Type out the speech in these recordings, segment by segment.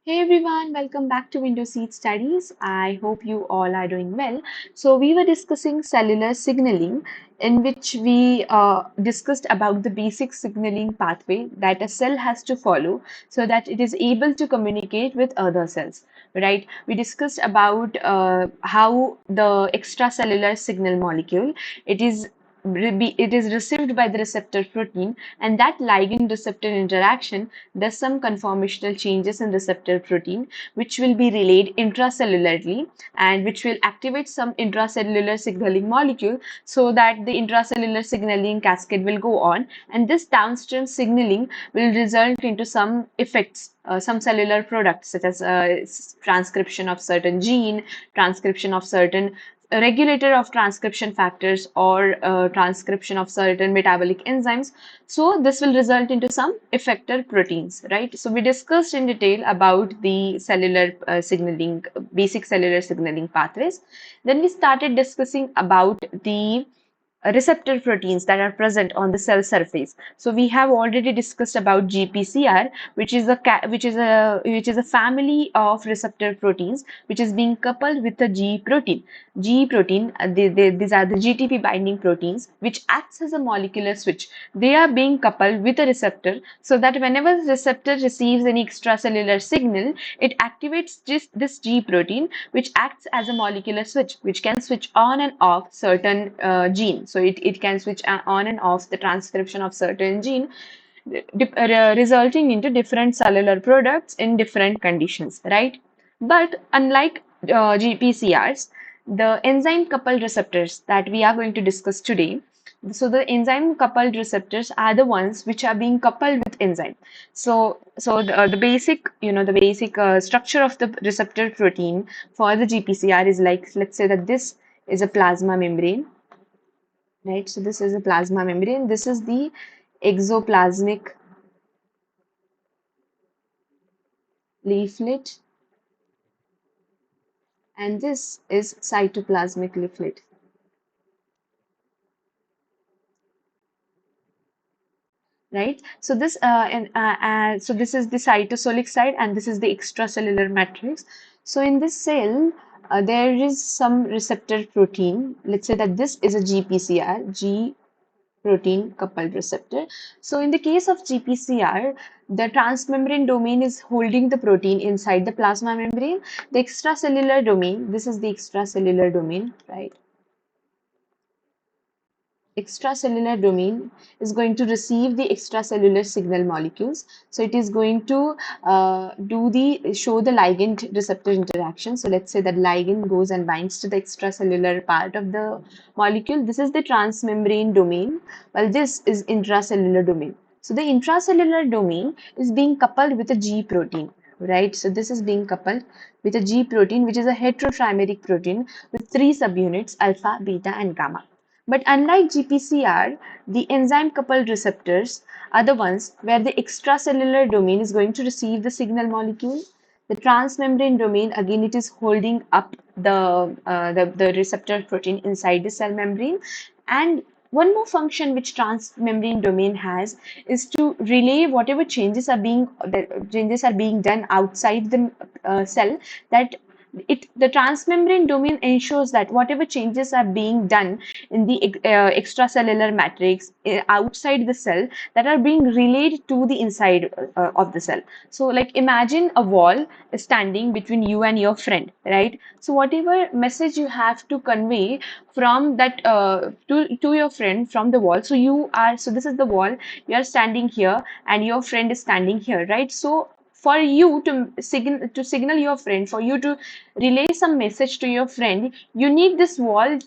Hey everyone, welcome back to Window Seat Studies. I hope you all are doing well. So we were discussing cellular signaling, in which we discussed about the basic signaling pathway that a cell has to follow so that it is able to communicate with other cells, right? We discussed about how the extracellular signal molecule, it is it is received by the receptor protein, and that ligand receptor interaction does some conformational changes in receptor protein, which will be relayed intracellularly and which will activate some intracellular signaling molecule so that the intracellular signaling cascade will go on, and this downstream signaling will result into some effects, some cellular products such as transcription of certain gene, transcription of certain regulator of transcription factors, or transcription of certain metabolic enzymes. So this will result into some effector proteins, right? So we discussed in detail about the cellular signaling, basic cellular signaling pathways. Then we started discussing about the receptor proteins that are present on the cell surface. So we have already discussed about GPCR, which is a family of receptor proteins which is being coupled with the G protein. G protein, these are the GTP binding proteins which acts as a molecular switch. They are being coupled with a receptor so that whenever the receptor receives any extracellular signal, it activates just this G protein, which acts as a molecular switch, which can switch on and off certain genes. So it can switch on and off the transcription of certain gene, resulting into different cellular products in different conditions, right? But unlike GPCRs, the enzyme coupled receptors that we are going to discuss today, so the enzyme coupled receptors are the ones which are being coupled with enzyme. The basic, the basic structure of the receptor protein for the GPCR is like, let's say that this is a plasma membrane, right? So this is a plasma membrane. This is the exoplasmic leaflet, and this is cytoplasmic leaflet, right? So this is the cytosolic side, and this is the extracellular matrix. So in this cell, there is some receptor protein. Let's say that this is a GPCR, G protein coupled receptor. So in the case of GPCR, the transmembrane domain is holding the protein inside the plasma membrane. The extracellular domain, this is the extracellular domain, right? Extracellular domain is going to receive the extracellular signal molecules. So it is going to show the ligand receptor interaction. So let's say that ligand goes and binds to the extracellular part of the molecule. This is the transmembrane domain, while this is intracellular domain. So the intracellular domain is being coupled with a G protein, right? So this is being coupled with a G protein, which is a heterotrimeric protein with three subunits, alpha, beta, and gamma. But unlike GPCR, the enzyme coupled receptors are the ones where the extracellular domain is going to receive the signal molecule. The transmembrane domain, again, it is holding up the receptor protein inside the cell membrane. And one more function which transmembrane domain has is to relay whatever changes are being done outside the cell, that the transmembrane domain ensures that whatever changes are being done in the extracellular matrix outside the cell, that are being relayed to the inside of the cell. So like imagine a wall standing between you and your friend, right? So whatever message you have to convey from that to your friend from the wall, so this is the wall, you are standing here and your friend is standing here, right? So for you to signal your friend, for you to relay some message to your friend, you need this wall,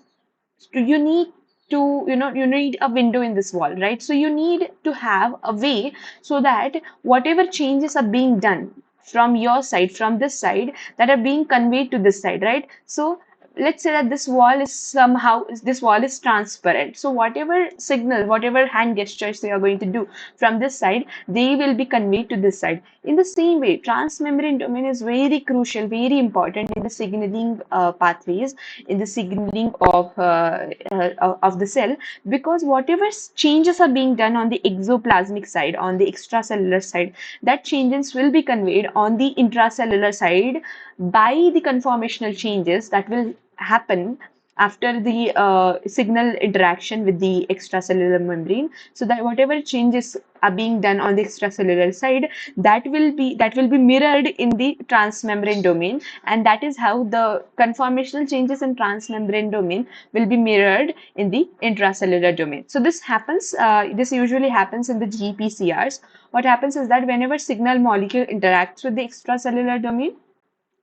you need to, you need a window in this wall, right? So you need to have a way so that whatever changes are being done from your side, from this side, that are being conveyed to this side, right? So let's say that this wall is transparent. So whatever signal, whatever hand gestures you are going to do from this side, they will be conveyed to this side. In the same way, transmembrane domain is very crucial, very important in the signaling pathways, in the signaling of the cell, because whatever changes are being done on the exoplasmic side, on the extracellular side, that changes will be conveyed on the intracellular side by the conformational changes that will happen after the signal interaction with the extracellular membrane. So that whatever changes are being done on the extracellular side, that will be mirrored in the transmembrane domain, and that is how the conformational changes in transmembrane domain will be mirrored in the intracellular domain. So this usually happens in the GPCRs. What happens is that whenever signal molecule interacts with the extracellular domain,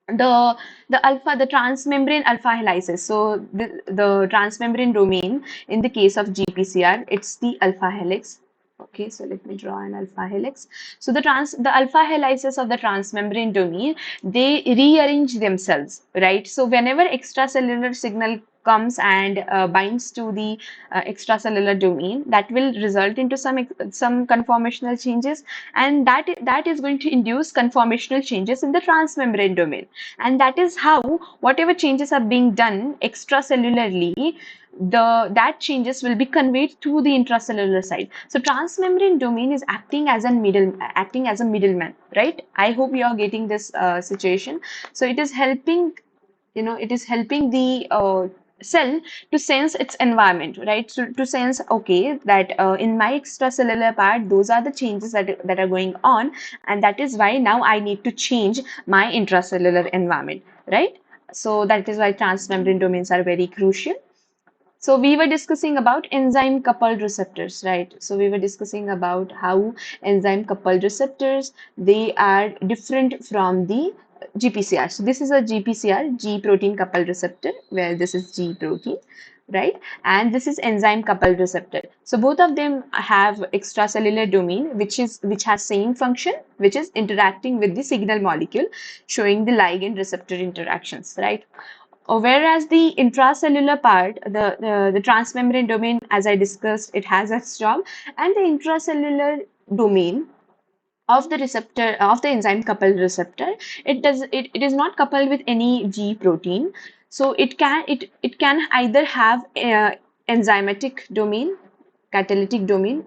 the the transmembrane alpha helices. So the transmembrane domain in the case of GPCR, it's the alpha helix. Okay, so let me draw an alpha helix. So the alpha helices of the transmembrane domain, they rearrange themselves, right? So whenever extracellular signal comes and binds to the extracellular domain, that will result into some conformational changes, and that is going to induce conformational changes in the transmembrane domain, and that is how whatever changes are being done extracellularly, that changes will be conveyed to the intracellular side. So transmembrane domain is acting as a middleman, right? I hope you are getting this situation. So it is helping, it is helping the cell to sense its environment, right? So to sense, okay, that in my extracellular part, those are the changes that are going on, and that is why now I need to change my intracellular environment, right? So that is why transmembrane domains are very crucial. So we were discussing about enzyme coupled receptors, right? So we were discussing about how enzyme coupled receptors, they are different from the GPCR. So this is a GPCR, G protein coupled receptor, where this is G protein, right? And this is enzyme coupled receptor. So both of them have extracellular domain, which has same function, which is interacting with the signal molecule, showing the ligand receptor interactions, right? Whereas the intracellular part, the transmembrane domain, as I discussed, it has its job, and the intracellular domain of the receptor, of the enzyme coupled receptor, it is not coupled with any G protein. So it can either have enzymatic domain, catalytic domain.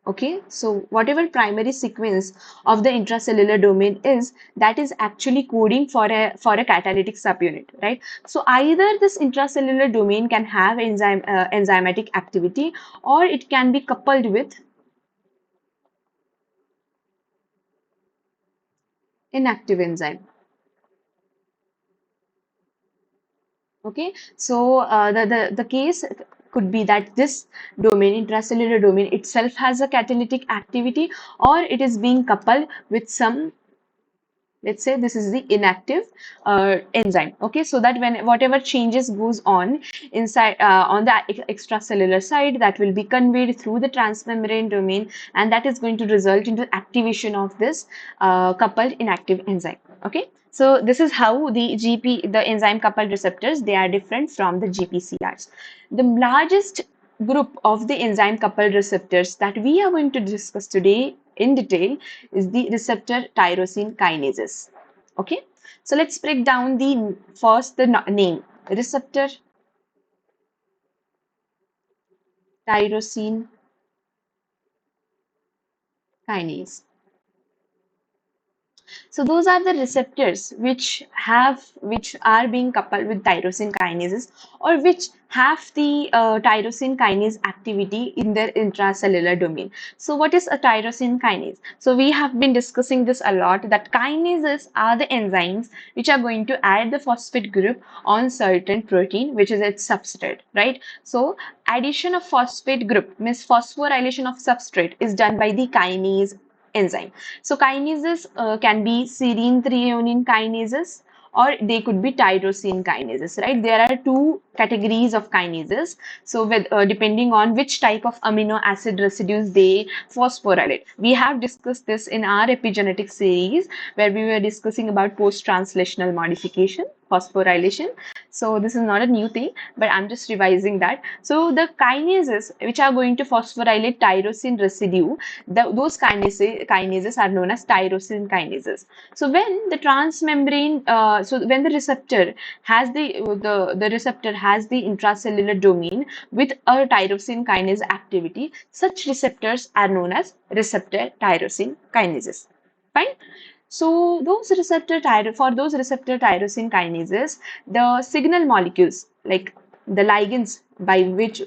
Okay, so whatever primary sequence of the intracellular domain is, that is actually coding for a catalytic subunit, right? So either this intracellular domain can have enzymatic activity, or it can be coupled with inactive enzyme. Okay, so the case could be that this domain, intracellular domain itself, has a catalytic activity, or it is being coupled with some, let's say this is the inactive enzyme. Okay, so that when whatever changes goes on inside on the extracellular side, that will be conveyed through the transmembrane domain, and that is going to result into activation of this coupled inactive enzyme. Okay, so this is how the enzyme coupled receptors, they are different from the GPCRs. The largest group of the enzyme coupled receptors that we are going to discuss today in detail is the receptor tyrosine kinases. Okay, so let's break down the name, receptor tyrosine kinase. So those are the receptors which are being coupled with tyrosine kinases, or which have the tyrosine kinase activity in their intracellular domain. So what is a tyrosine kinase? So we have been discussing this a lot, that kinases are the enzymes which are going to add the phosphate group on certain protein, which is its substrate, right? So addition of phosphate group means phosphorylation of substrate is done by the kinase enzyme. So kinases can be serine threonine kinases, or they could be tyrosine kinases, right? There are two categories of kinases. So depending on which type of amino acid residues they phosphorylate. We have discussed this in our epigenetic series, where we were discussing about post-translational modification. phosphorylation. So this is not a new thing, but I'm just revising that. So the kinases which are going to phosphorylate tyrosine residue, those kinases are known as tyrosine kinases. So when the transmembrane, so when the receptor has the receptor has the intracellular domain with a tyrosine kinase activity, such receptors are known as receptor tyrosine kinases. Fine. So for those receptor tyrosine kinases, the signal molecules like the ligands by which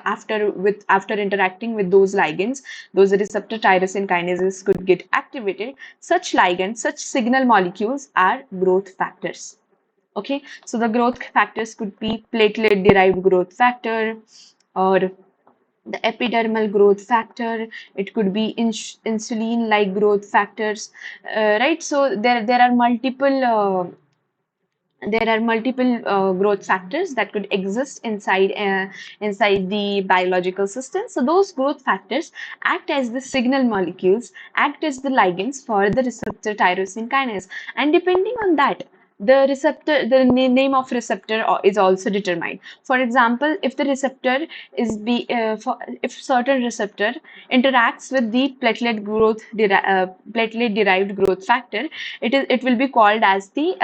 after interacting with those ligands, those receptor tyrosine kinases could get activated. Such ligands, such signal molecules are growth factors. Okay, so the growth factors could be platelet derived growth factor or the epidermal growth factor. It could be insulin like growth factors, right? So there are multiple growth factors that could exist inside the biological system. So those growth factors act as the signal molecules, act as the ligands for the receptor tyrosine kinase, and depending on that, the name of receptor is also determined. For example, if the receptor if certain receptor interacts with the platelet derived growth factor, it will be called as the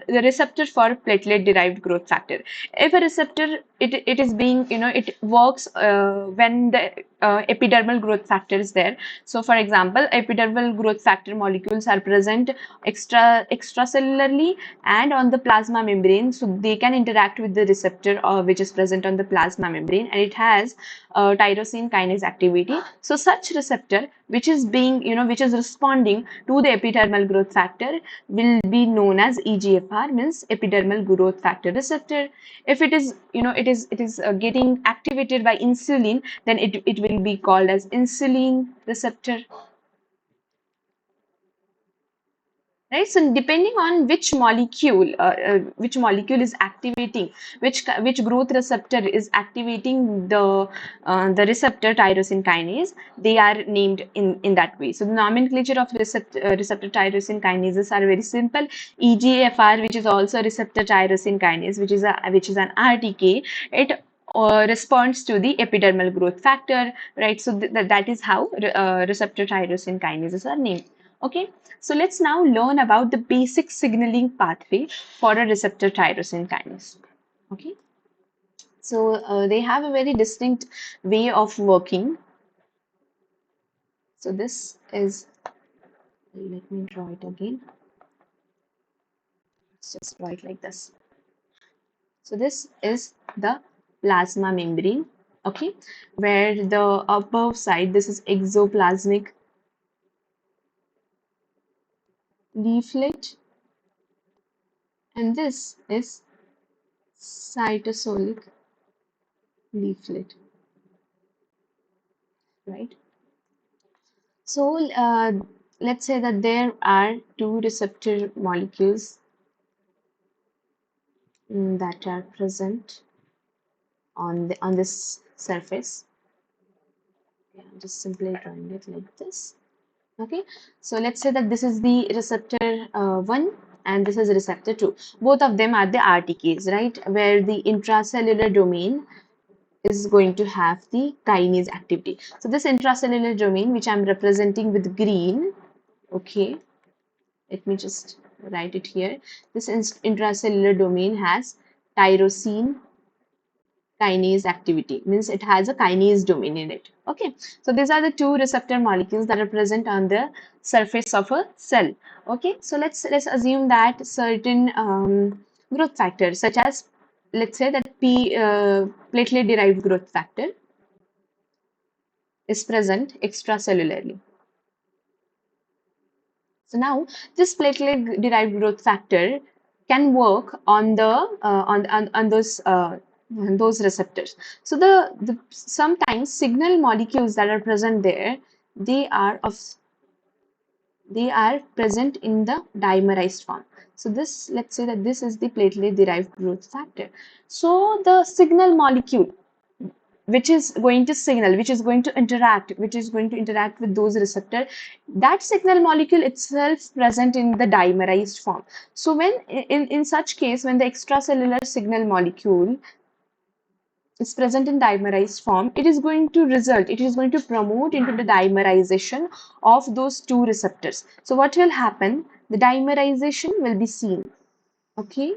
receptor for platelet derived growth factor. If a receptor, it is being, it works when the epidermal growth factor is there. So for example, epidermal growth factor molecules are present extracellularly and on the plasma membrane, so they can interact with the receptor which is present on the plasma membrane, and it has tyrosine kinase activity. So such receptor which is being, which is responding to the epidermal growth factor will be known as EGFR, means epidermal growth factor receptor. If it is, getting activated by insulin, then it will be called as insulin receptor. Right, so depending on which molecule is activating, which growth receptor is activating the receptor tyrosine kinase, they are named in that way. So the nomenclature of receptor tyrosine kinases are very simple. EGFR, which is also a receptor tyrosine kinase, which is an RTK, it responds to the epidermal growth factor, right? So that is how receptor tyrosine kinases are named. Okay, so let's now learn about the basic signaling pathway for a receptor tyrosine kinase. Okay, so they have a very distinct way of working. So this is, let me draw it again. Let's just draw it like this. So this is the plasma membrane, okay, where the above side, this is exoplasmic leaflet, and this is cytosolic leaflet, right? So let's say that there are two receptor molecules that are present on this surface. Okay, I'm just simply drawing it like this. Okay, so let's say that this is the receptor 1 and this is receptor 2. Both of them are the RTKs, right? Where the intracellular domain is going to have the kinase activity. So this intracellular domain, which I'm representing with green, okay, let me just write it here. This intracellular domain has tyrosine kinase activity, means it has a kinase domain in it. Okay, so these are the two receptor molecules that are present on the surface of a cell. Okay, so let's assume that certain growth factors, such as, let's say that platelet derived growth factor is present extracellularly. So now this platelet derived growth factor can work on those receptors. So the sometimes signal molecules that are present there, they are present in the dimerized form. So this, let's say that this is the platelet derived growth factor. So the signal molecule which is going to signal, which is going to interact, with those receptor. That signal molecule itself present in the dimerized form. So when in such case, when the extracellular signal molecule is present in dimerized form, it is going to promote into the dimerization of those two receptors. So what will happen? The dimerization will be seen. Okay,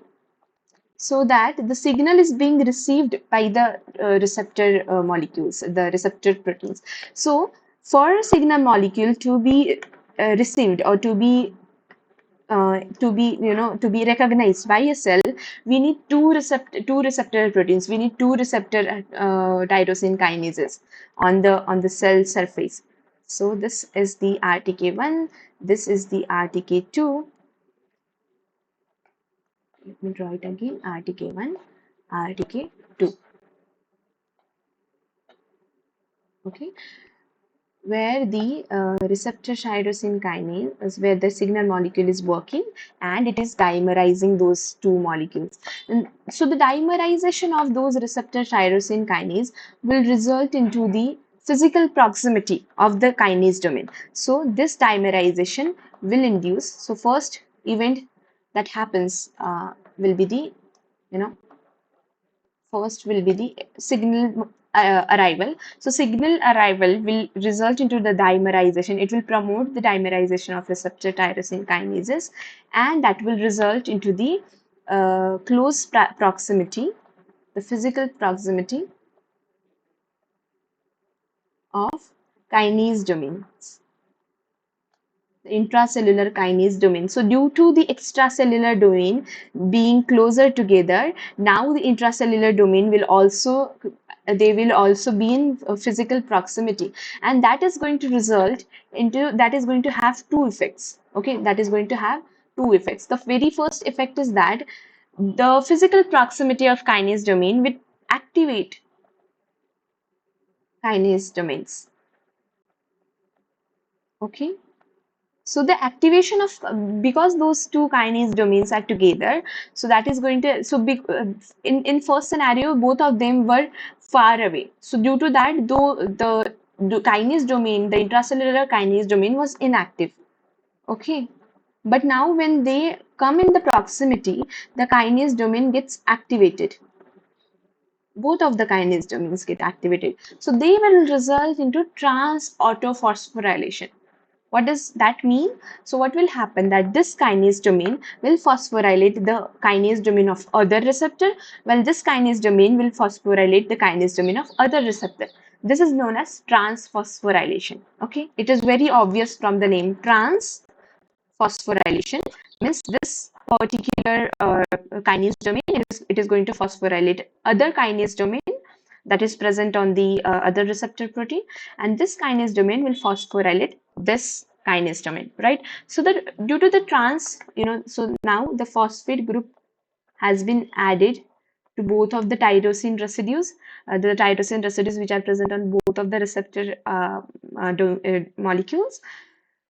so that the signal is being received by the receptor molecules, the receptor proteins. So for a signal molecule to be received, or to be recognized by a cell, we need two receptor proteins. We need two receptor tyrosine kinases on the cell surface. So this is the RTK1, this is the RTK2. Let me draw it again. RTK1, RTK2. Okay, where the receptor tyrosine kinase is where the signal molecule is working, and it is dimerizing those two molecules. And so the dimerization of those receptor tyrosine kinase will result into the physical proximity of the kinase domain. So this dimerization will induce, so first event that happens will be the, you know, first will be the signal arrival. So signal arrival will result into the dimerization. It will promote the dimerization of receptor tyrosine kinases, and that will result into the close proximity, the physical proximity of kinase domains, intracellular kinase domain. So due to the extracellular domain being closer together, now the intracellular domain will also, they will also be in physical proximity, and that is going to result into, that is going to have two effects. Okay, that is going to have two effects. The very first effect is that the physical proximity of kinase domain will activate kinase domains. Okay, so the activation of, because those two kinase domains are together, so that is going to, so big, in first scenario both of them were far away. So due to that, though the kinase domain, the intracellular kinase domain was inactive. Okay, but now when they come in the proximity, the kinase domain gets activated. Both of the kinase domains get activated. So they will result into trans autophosphorylation. What does that mean? So what will happen, that this kinase domain will phosphorylate the kinase domain of other receptor, while this kinase domain will phosphorylate the kinase domain of other receptor. This is known as transphosphorylation. Okay, it is very obvious from the name. Transphosphorylation means this particular kinase domain, it is going to phosphorylate other kinase domain that is present on the other receptor protein, and this kinase domain will phosphorylate this kinase domain, right? So that due to the so now the phosphate group has been added to both of the tyrosine residues, the tyrosine residues which are present on both of the receptor molecules.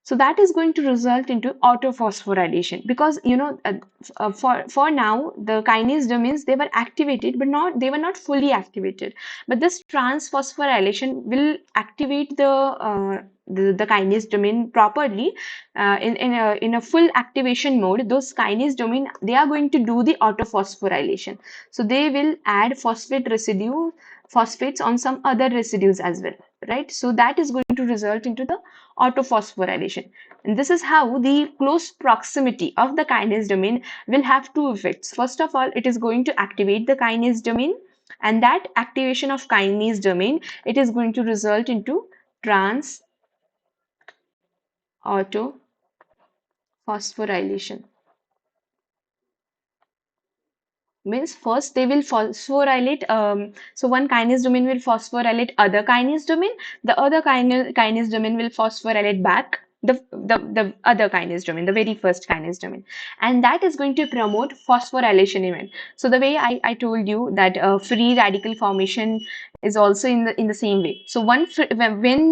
So that is going to result into autophosphorylation, because for now the kinase domains, they were activated, but they were not fully activated. But this transphosphorylation will activate the kinase domain properly, in a full activation mode. Those kinase domain, they are going to do the autophosphorylation. So they will add phosphates on some other residues as well, right? So that is going to result into the autophosphorylation. And this is how the close proximity of the kinase domain will have two effects. First of all, it is going to activate the kinase domain, and that activation of kinase domain, it is going to result into trans autophosphorylation. Means first they will phosphorylate, so one kinase domain will phosphorylate other kinase domain, the other kinase domain will phosphorylate back the other kinase domain, the very first kinase domain, and that is going to promote phosphorylation event. So the way I told you that free radical formation is also in the same way. So when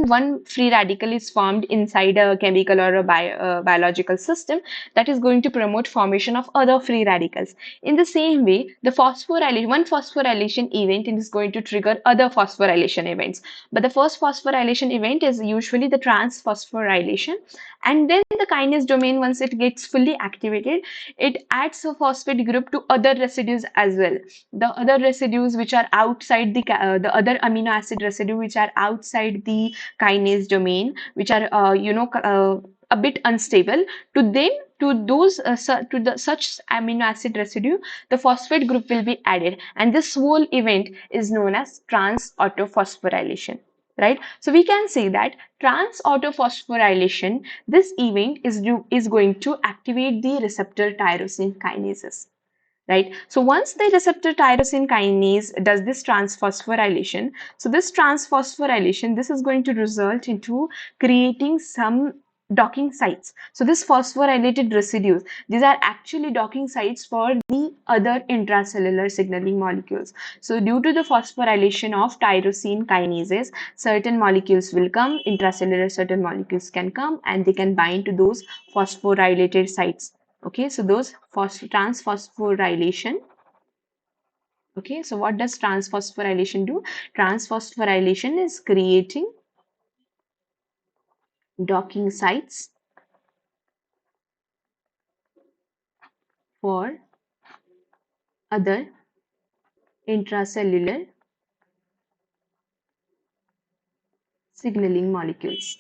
one free radical is formed inside a chemical or a biological system, that is going to promote formation of other free radicals. In the same way, one phosphorylation event is going to trigger other phosphorylation events. But the first phosphorylation event is usually the transphosphorylation, and then the kinase domain, once it gets fully activated, it adds a phosphate group to other residues as well. The other residues which are outside the other amino acid residue which are outside the kinase domain, which are a bit unstable, to then to those to the such amino acid residue, the phosphate group will be added, and this whole event is known as trans autophosphorylation, right? So we can say that trans autophosphorylation, this event is going to activate the receptor tyrosine kinases, right? So once the receptor tyrosine kinase does this transphosphorylation, so this transphosphorylation, this is going to result into creating some docking sites. So this phosphorylated residues, these are actually docking sites for the other intracellular signaling molecules. So due to the phosphorylation of tyrosine kinases, certain molecules will come, intracellular certain molecules can come, and they can bind to those phosphorylated sites. Okay, so those transphosphorylation. Okay, so what does transphosphorylation do? Transphosphorylation is creating docking sites for other intracellular signaling molecules.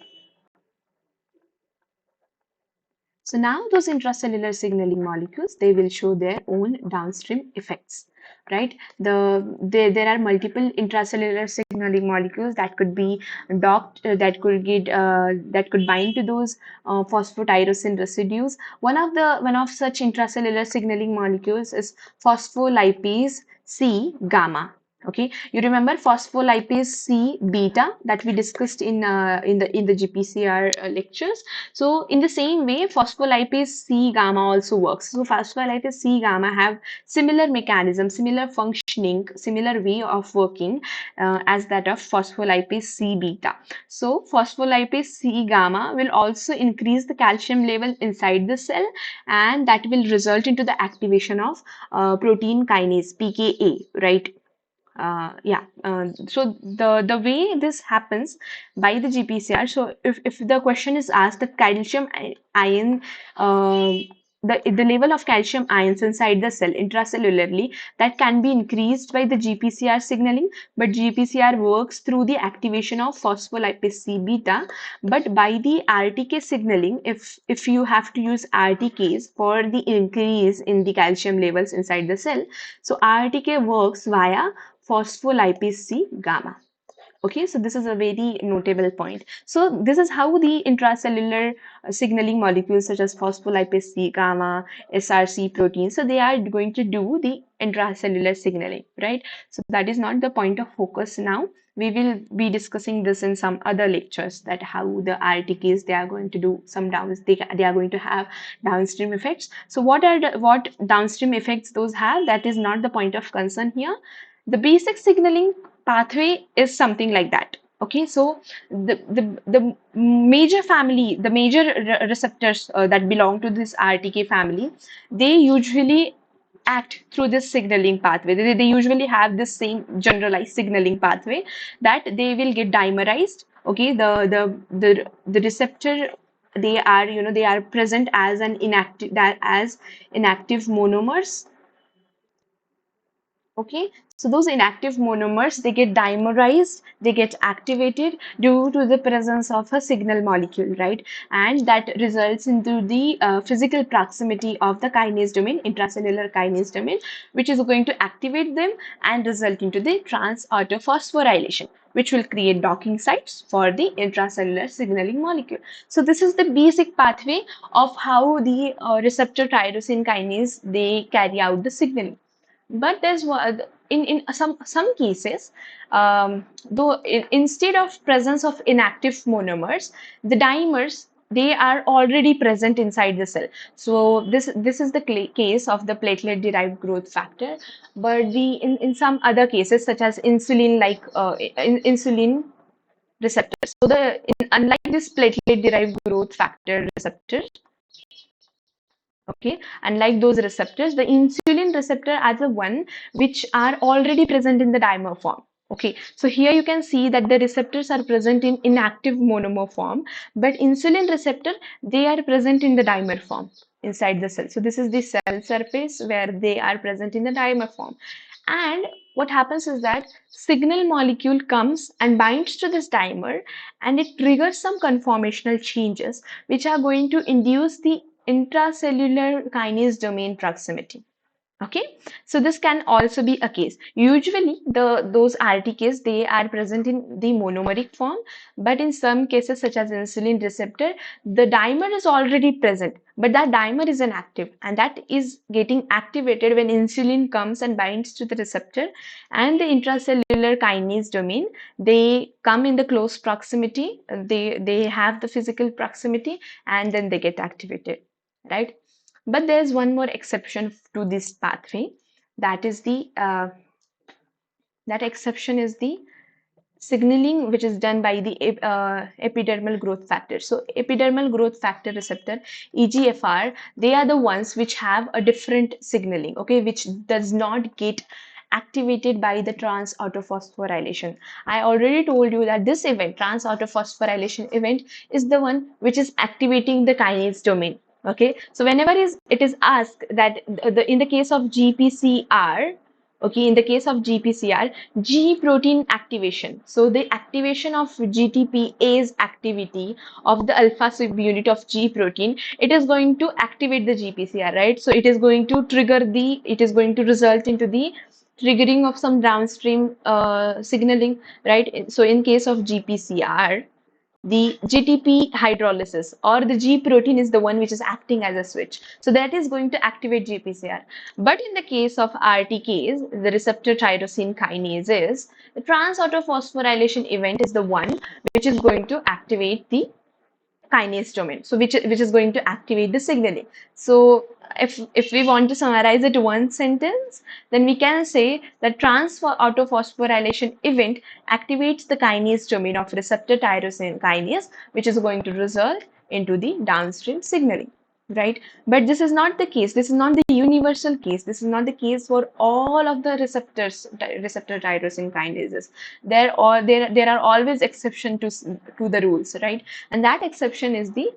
So now those intracellular signaling molecules, they will show their own downstream effects, right? There are multiple intracellular signaling molecules that could be docked, that could bind to those phosphotyrosine residues. One of such intracellular signaling molecules is phospholipase C gamma. Okay, you remember phospholipase C beta that we discussed in the GPCR lectures. So in the same way, phospholipase C gamma also works. So phospholipase C gamma have similar mechanism, similar functioning, similar way of working as that of phospholipase C beta. So phospholipase C gamma will also increase the calcium level inside the cell, and that will result into the activation of protein kinase PKA, right? So the way this happens by the GPCR. So if the question is asked, the calcium ion, the level of calcium ions inside the cell intracellularly, that can be increased by the GPCR signaling, but GPCR works through the activation of phospholipase C beta. But by the RTK signaling, if you have to use RTKs for the increase in the calcium levels inside the cell, so RTK works via phospholipase C gamma. Okay, so this is a very notable point. So this is how the intracellular signaling molecules such as phospholipase C gamma, SRC proteins, so they are going to do the intracellular signaling, right? So that is not the point of focus now. We will be discussing this in some other lectures, that how the RTKs, they are going to do some they are going to have downstream effects. So what downstream effects those have, that is not the point of concern here. The basic signaling pathway is something like that. Okay, so the major family, the major receptors that belong to this RTK family, they usually act through this signaling pathway. They usually have this same generalized signaling pathway, that they will get dimerized. Okay, the receptor, they are, they are present as inactive monomers. Okay, so those inactive monomers, they get dimerized, they get activated due to the presence of a signal molecule, right? And that results into the physical proximity of the kinase domain, intracellular kinase domain, which is going to activate them and result into the trans autophosphorylation, which will create docking sites for the intracellular signaling molecule. So this is the basic pathway of how the receptor tyrosine kinase, they carry out the signaling. But there's one in some cases, though instead of presence of inactive monomers, the dimers, they are already present inside the cell. So this is the case of the platelet derived growth factor. But in some other cases, such as insulin, like insulin receptors, so unlike this platelet derived growth factor receptor, okay, unlike those receptors, the insulin receptor are the one which are already present in the dimer form. Okay, so here you can see that the receptors are present in inactive monomer form, but insulin receptor, they are present in the dimer form inside the cell. So this is the cell surface where they are present in the dimer form. And what happens is that signal molecule comes and binds to this dimer, and it triggers some conformational changes which are going to induce the intracellular kinase domain proximity. Okay, so this can also be a case. Usually those RTKs, they are present in the monomeric form, but in some cases such as insulin receptor, the dimer is already present, but that dimer is inactive, and that is getting activated when insulin comes and binds to the receptor, and the intracellular kinase domain, they come in the close proximity, they have the physical proximity, and then they get activated, right? But there's one more exception to this pathway. That is that exception is the signaling which is done by the epidermal growth factor. So epidermal growth factor receptor, EGFR, they are the ones which have a different signaling, okay, which does not get activated by the trans autophosphorylation. I already told you that this event, trans autophosphorylation event, is the one which is activating the kinase domain. Okay, so whenever it is asked that in the case of GPCR, okay, in the case of GPCR, G protein activation. So the activation of GTPase activity of the alpha subunit of G protein, it is going to activate the GPCR, right? So it is going to it is going to result into the triggering of some downstream signaling, right? So in case of GPCR, the GTP hydrolysis or the G protein is the one which is acting as a switch. So that is going to activate GPCR. But in the case of RTKs, the receptor tyrosine kinases, the trans autophosphorylation event is the one which is going to activate the kinase domain, so which is going to activate the signaling. So if we want to summarize it one sentence, then we can say that trans autophosphorylation event activates the kinase domain of receptor tyrosine kinase, which is going to result into the downstream signaling, right? But this is not the case. This is not the universal case. This is not the case for all of the receptor tyrosine kinases. There are always exception to the rules, right? And that exception is the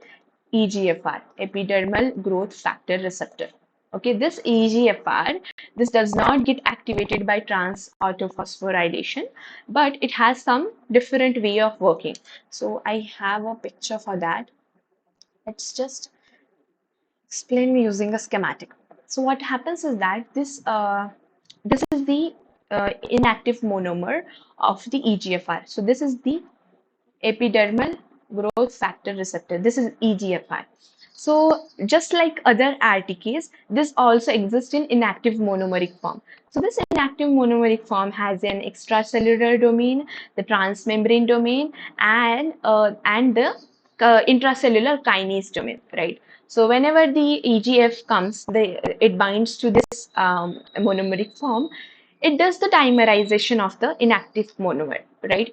EGFR, epidermal growth factor receptor. Okay, this EGFR, this does not get activated by trans autophosphorylation, but it has some different way of working. So I have a picture for that. Let's just explain using a schematic. So what happens is that this is the inactive monomer of the EGFR. So this is the epidermal growth factor receptor. This is EGFR. So just like other RTKs, this also exists in inactive monomeric form. So this inactive monomeric form has an extracellular domain, the transmembrane domain, and the intracellular kinase domain, right? So whenever the EGF comes, it binds to this monomeric form. It does the dimerization of the inactive monomer, right?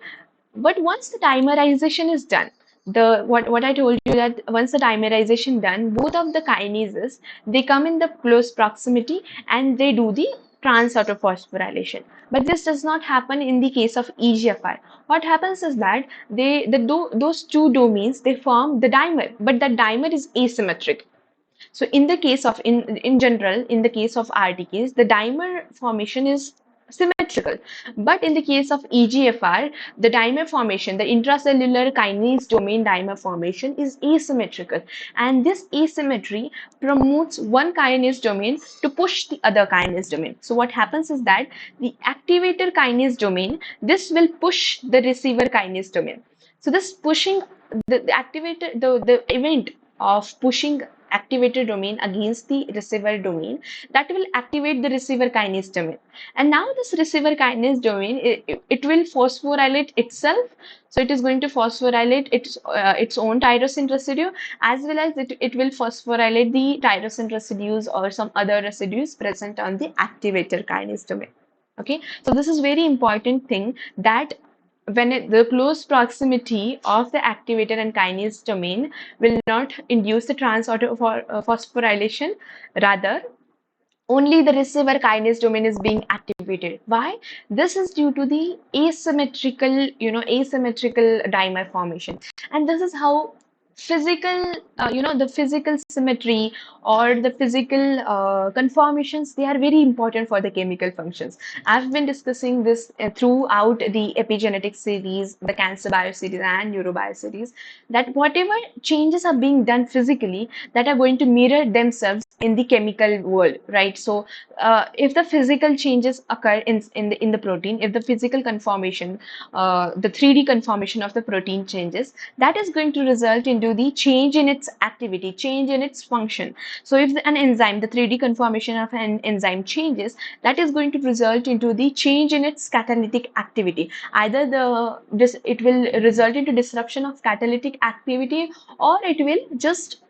But once the dimerization is done, what I told you, that once the dimerization done, both of the kinases, they come in the close proximity and they do the trans autophosphorylation. But this does not happen in the case of EGFR. What happens is that those two domains, they form the dimer, but the dimer is asymmetric. So in the case of in general, in the case of RTKs, the dimer formation is symmetrical. But in the case of EGFR, the dimer formation, the intracellular kinase domain dimer formation is asymmetrical. And this asymmetry promotes one kinase domain to push the other kinase domain. So what happens is that the activator kinase domain, this will push the receiver kinase domain. So this pushing the activator, the event of pushing activator domain against the receiver domain, that will activate the receiver kinase domain. And now this receiver kinase domain, it will phosphorylate itself. So it is going to phosphorylate its own tyrosine residue, as well as it will phosphorylate the tyrosine residues or some other residues present on the activator kinase domain. Okay, so this is very important thing, that when the close proximity of the activator and kinase domain will not induce the trans auto phosphorylation, rather only the receiver kinase domain is being activated. Why? This is due to the asymmetrical, asymmetrical dimer formation. And this is how physical, the physical symmetry or the physical conformations, they are very important for the chemical functions. I've been discussing this throughout the epigenetic series, the cancer bio series and neurobio series, that whatever changes are being done physically, that are going to mirror themselves in the chemical world, right? So if the physical changes occur in the protein, if the physical conformation, the 3D conformation of the protein changes, that is going to result into the change in its activity, change in its function. So if an enzyme, the 3D conformation of an enzyme changes, that is going to result into the change in its catalytic activity. Either it will result into disruption of catalytic activity, or it will just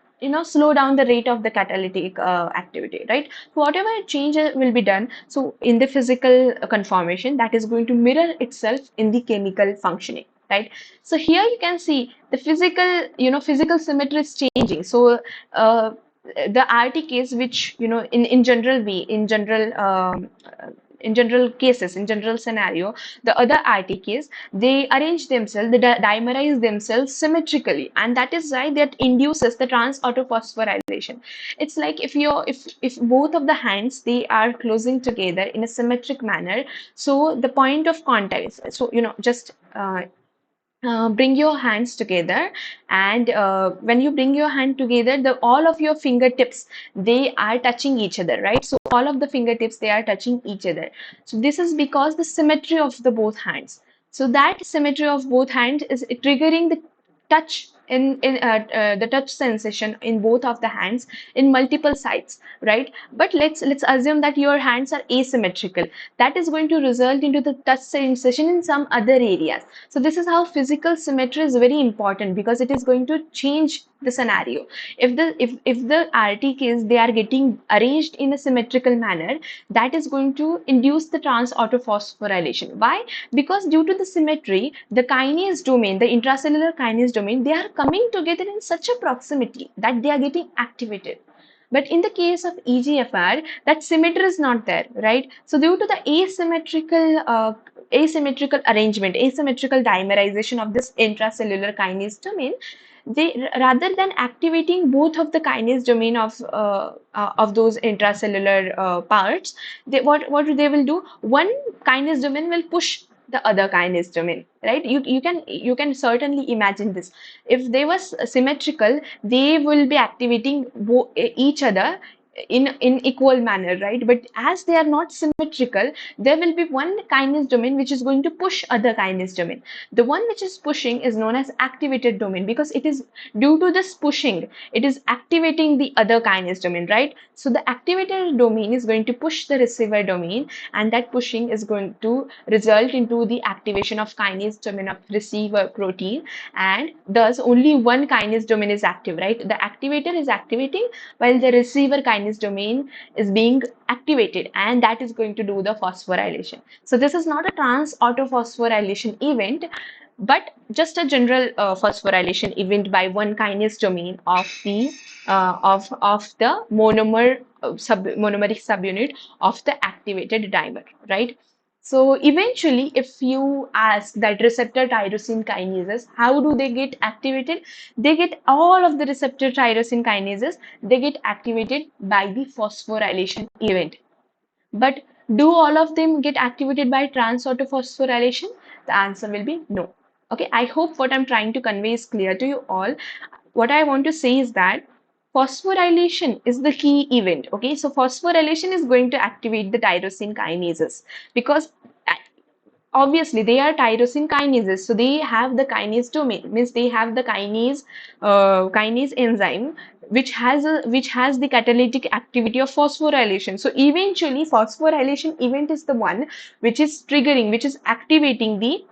slow down the rate of the catalytic activity, right? So whatever change will be done, so in the physical conformation, that is going to mirror itself in the chemical functioning, right? So here you can see the physical, physical symmetry is changing. So the RTKs, which in general way, in general cases, in general scenario, the other RTKs, they arrange themselves, they dimerize themselves symmetrically, and that is why that induces the trans autophosphorylation. It's like if both of the hands, they are closing together in a symmetric manner, so the point of contact, so just bring your hands together, and when you bring your hand together, the all of your fingertips, they are touching each other, right? So all of the fingertips, they are touching each other. So this is because the symmetry of the both hands. So that symmetry of both hands is triggering the touch in the touch sensation in both of the hands in multiple sites, right? But let's assume that your hands are asymmetrical. That is going to result into the touch sensation in some other areas. So this is how physical symmetry is very important, because it is going to change the scenario. If the RTKs, they are getting arranged in a symmetrical manner, that is going to induce the trans autophosphorylation. Why? Because due to the symmetry, the kinase domain, the intracellular kinase domain, they are coming together in such a proximity that they are getting activated. But in the case of EGFR, that symmetry is not there, right? So due to the asymmetrical arrangement, asymmetrical dimerization of this intracellular kinase domain, they, rather than activating both of the kinase domain of those intracellular parts, what they will do, one kinase domain will push the other kinase domain, right? You can certainly imagine this. If they were symmetrical, they will be activating each other in equal manner, right? But as they are not symmetrical, there will be one kinase domain which is going to push other kinase domain. The one which is pushing is known as activated domain, because it is due to this pushing, it is activating the other kinase domain, right? So the activated domain is going to push the receiver domain, and that pushing is going to result into the activation of kinase domain of receiver protein, and thus only one kinase domain is active, right? The activator is activating while the receiver kinase domain is being activated, and that is going to do the phosphorylation. So this is not a trans autophosphorylation event, but just a general phosphorylation event by one kinase domain of the monomer monomeric subunit of the activated dimer, right? So eventually, if you ask that receptor tyrosine kinases, how do they get activated? They get all of the receptor tyrosine kinases, they get activated by the phosphorylation event. But do all of them get activated by trans autophosphorylation? The answer will be no. Okay, I hope what I'm trying to convey is clear to you all. What I want to say is that phosphorylation is the key event. Okay, so phosphorylation is going to activate the tyrosine kinases, because obviously they are tyrosine kinases, so they have the kinase domain, means they have the kinase enzyme which has the catalytic activity of phosphorylation. So eventually phosphorylation event is the one which is triggering, which is activating the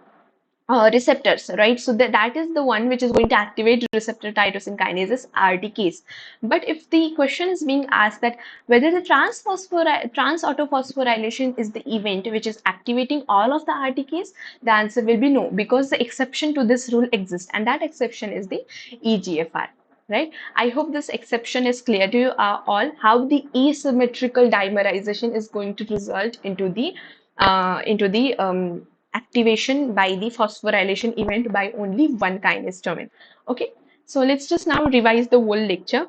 receptors, right? So that is the one which is going to activate receptor tyrosine kinases, RTKs. But if the question is being asked that whether the trans autophosphorylation is the event which is activating all of the RTKs, the answer will be no, because the exception to this rule exists, and that exception is the EGFR. Right? I hope this exception is clear to you all, how the asymmetrical dimerization is going to result into the activation by the phosphorylation event by only one kinase domain. Okay, so let's just now revise the whole lecture.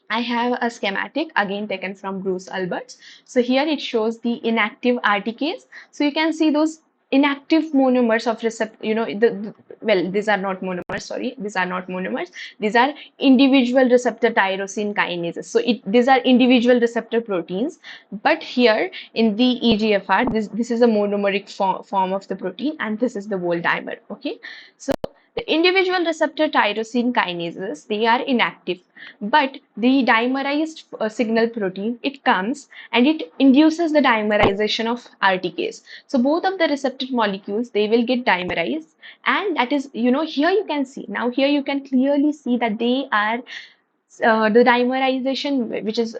I have a schematic again taken from Bruce Alberts. So here it shows the inactive RTKs. So you can see those inactive monomers of receptor, well, these are not monomers, sorry, these are not monomers. These are individual receptor tyrosine kinases. So these are individual receptor proteins. But here in the EGFR, this is a monomeric form of the protein, and this is the whole dimer. Okay. So the individual receptor tyrosine kinases, they are inactive, but the dimerized signal protein, it comes and it induces the dimerization of RTKs. So both of the receptor molecules, they will get dimerized, and that is, here you can see, now here you can clearly see that they are the dimerization which is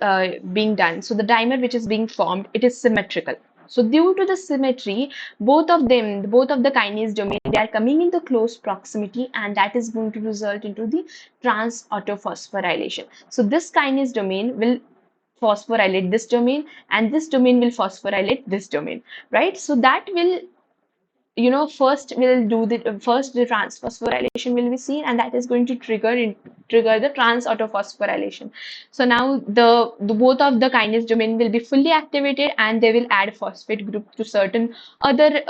being done. So the dimer which is being formed, it is symmetrical. So due to the symmetry, both of the kinase domain, they are coming into close proximity, and that is going to result into the trans autophosphorylation. So this kinase domain will phosphorylate this domain, and this domain will phosphorylate this domain, right? So that will, first we'll do the transphosphorylation will be seen, and that is going to trigger the trans autophosphorylation. So now the both of the kinase domain will be fully activated, and they will add phosphate group to certain other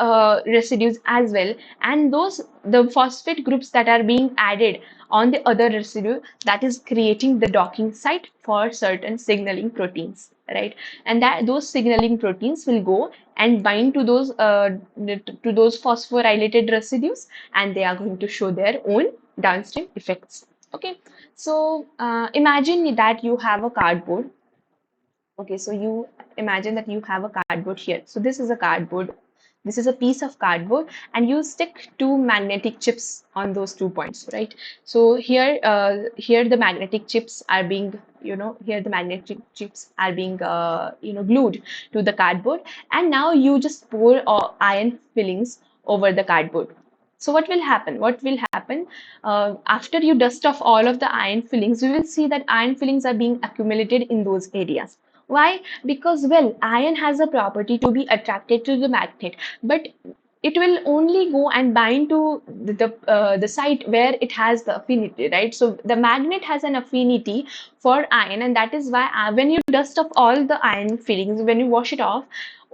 residues as well, and the phosphate groups that are being added on the other residue, that is creating the docking site for certain signaling proteins, right? And that those signaling proteins will go and bind to those phosphorylated residues, and they are going to show their own downstream effects. Okay, so imagine that you have a cardboard. Okay, so you imagine that you have a cardboard here. So this is a cardboard. This is a piece of cardboard, and you stick two magnetic chips on those 2 points, right? So here the magnetic chips are being, here the magnetic chips are being, glued to the cardboard, and now you just pour iron fillings over the cardboard. So what will happen? After you dust off all of the iron fillings, we will see that iron fillings are being accumulated in those areas. Why? Because, well, iron has a property to be attracted to the magnet, but it will only go and bind to the site where it has the affinity, right? So the magnet has an affinity for iron, and that is why when you dust off all the iron fillings, when you wash it off,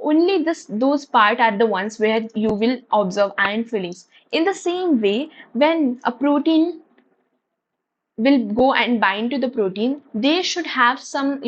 only those part are the ones where you will observe iron fillings. In the same way, when a protein will go and bind to the protein, they should have some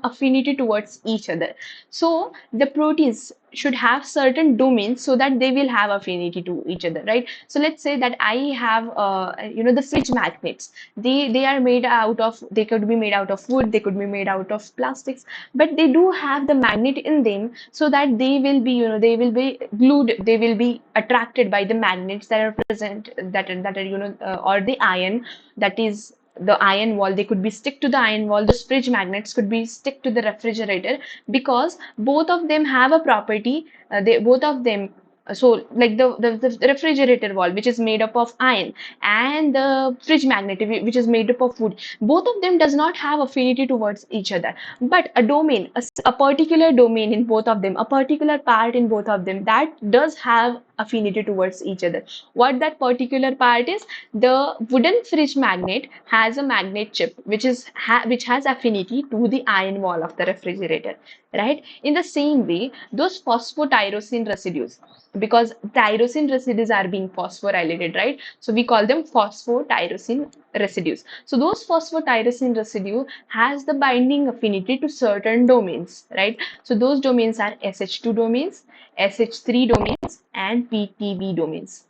affinity towards each other. So the proteins should have certain domains so that they will have affinity to each other, right? So let's say that I have the fridge magnets. They are made out of, they could be made out of wood, they could be made out of plastics, but they do have the magnet in them, so that they will be, they will be glued, they will be attracted by the magnets that are present, that are or the iron, that is the iron wall. They could be stick to the iron wall. Those fridge magnets could be stick to the refrigerator, because both of them have a property, they both of them, so like the refrigerator wall, which is made up of iron, and the fridge magnet, which is made up of wood, both of them does not have affinity towards each other. But a domain, a particular domain in both of them, a particular part in both of them, that does have affinity towards each other. What that particular part is, the wooden fridge magnet has a magnet chip which has affinity to the iron wall of the refrigerator, right? In the same way, those phosphotyrosine residues, because tyrosine residues are being phosphorylated, right? So we call them phosphotyrosine residues. So those phosphotyrosine residue has the binding affinity to certain domains, right? So those domains are SH2 domains, SH3 domains and PTB domains.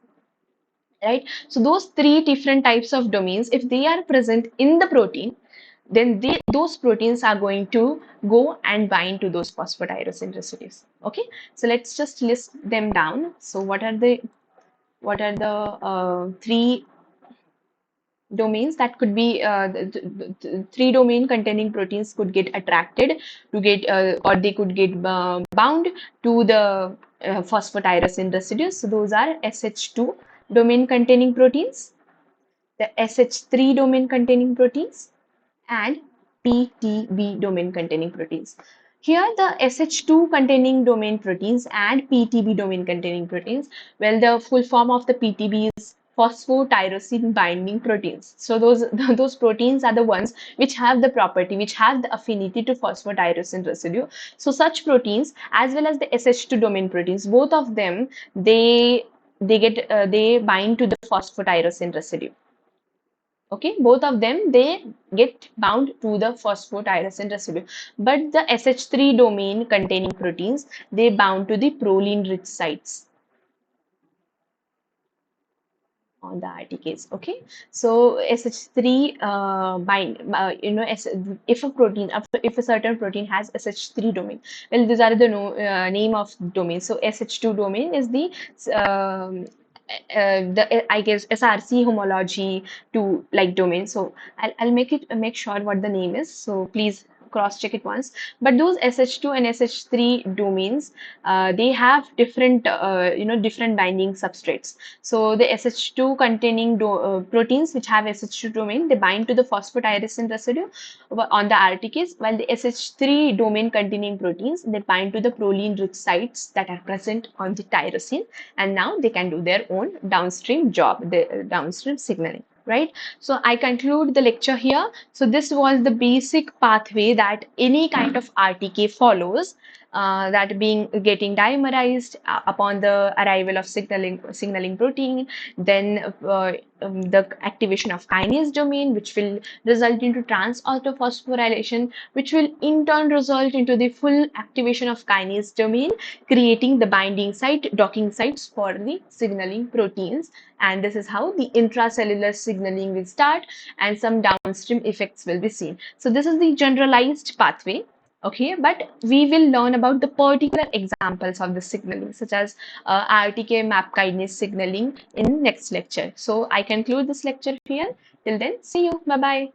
Right? So those three different types of domains, if they are present in the protein, then those proteins are going to go and bind to those phosphotyrosine residues. Okay, so let's just list them down. So what are the three domains that could be the three domain containing proteins could get attracted to get or they could get bound to the phosphotyrosine residues. So those are SH2 domain containing proteins, the SH3 domain containing proteins, and PTB domain containing proteins. Here the SH2 containing domain proteins and PTB domain containing proteins, well, the full form of the PTB is phosphotyrosine binding proteins. So those proteins are the ones which have the property, which have the affinity to phosphotyrosine residue. So such proteins as well as the SH2 domain proteins, both of them, they bind to the phosphotyrosine residue. Okay, both of them, they get bound to the phosphotyrosine residue, but the SH3 domain containing proteins, they bound to the proline rich sites on the RTKs. Okay, so SH3 if a protein, if a certain protein has SH3 domain, well, these are the name of domains. So SH2 domain is the I guess SRC homology to like domain. So I'll make sure what the name is. So please cross check it once. But those SH2 and SH3 domains, they have different different binding substrates. So the SH2 containing proteins which have SH2 domain, they bind to the phosphotyrosine residue on the RTKs, while the SH3 domain containing proteins, they bind to the proline rich sites that are present on the tyrosine, and now they can do their own downstream job, the downstream signaling. Right. So I conclude the lecture here. So this was the basic pathway that any kind of RTK follows, that being getting dimerized upon the arrival of signaling protein, then the activation of kinase domain, which will result into trans autophosphorylation, which will in turn result into the full activation of kinase domain, creating the binding site, docking sites for the signaling proteins. And this is how the intracellular signaling will start, and some downstream effects will be seen. So this is the generalized pathway. Okay, but we will learn about the particular examples of the signaling, such as RTK map kinase signaling in next lecture. So I conclude this lecture here. Till then, see you. Bye bye.